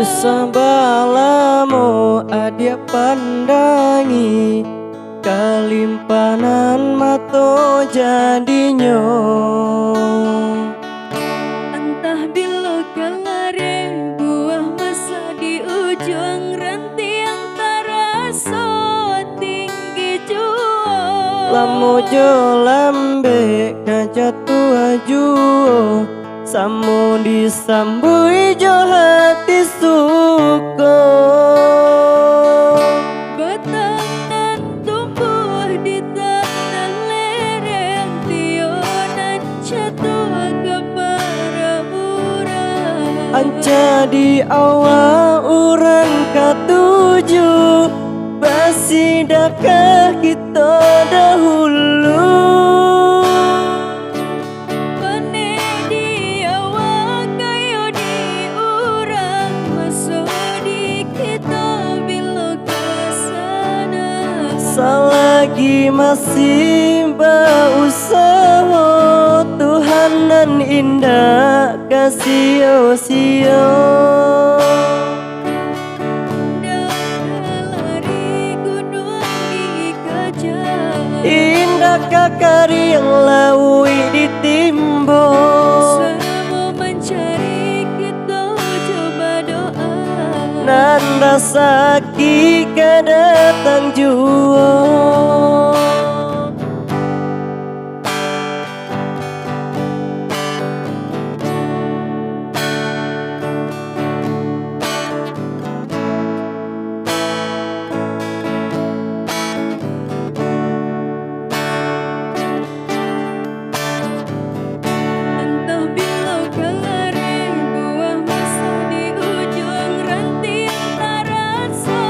Sabalamu adia pandangi kalimpanan mato jadinya. Entah bila kelare buah masa di ujung ranting terasa tinggi jua. Lamu jo lambe kajatu ajuo samu disambui jo hati suko. Batangan tumbuh di tanah lereng tionan jatuh ke para urang. Anca di awal urang katuju basidakah kita dahulu. Pane di awal kayu di urang masuk di kita bila ke sana. Selagi masih berusaha Tuhan dan indah kasih sia. Indah kakari yang laui ditimbo. Semua mencari kita coba doa. Nanda saki kedatang jua. Entah bila kelare buah masa di ujung ranting terasa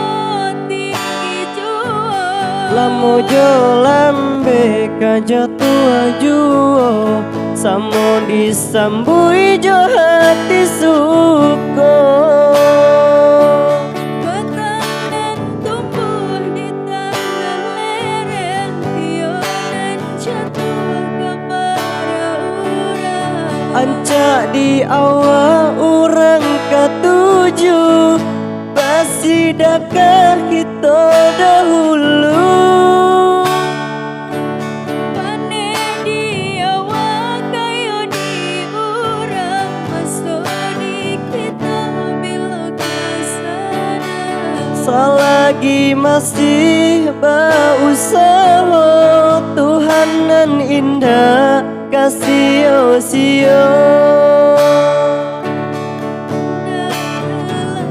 tinggi jua. Lamu jo lambe kajatu ajuo samu disambui jo hati suko. Batangan tumbuh di tanah lereng tionan jatuh ke para urang. Anca di awal urang katuju basidakah kita dahulu. Pane di awal kayu di urang masuk di kita bila ke sana. Selagi masih berusaha Tuhan dan indah kasih sia.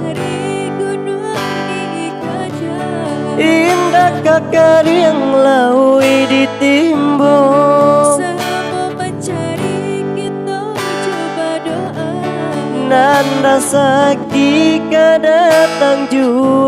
Lari gunung di Kajang. Indah kakar yang laui ditimbo. Semua mencari kita coba doa. Nanda saki kedatang jua.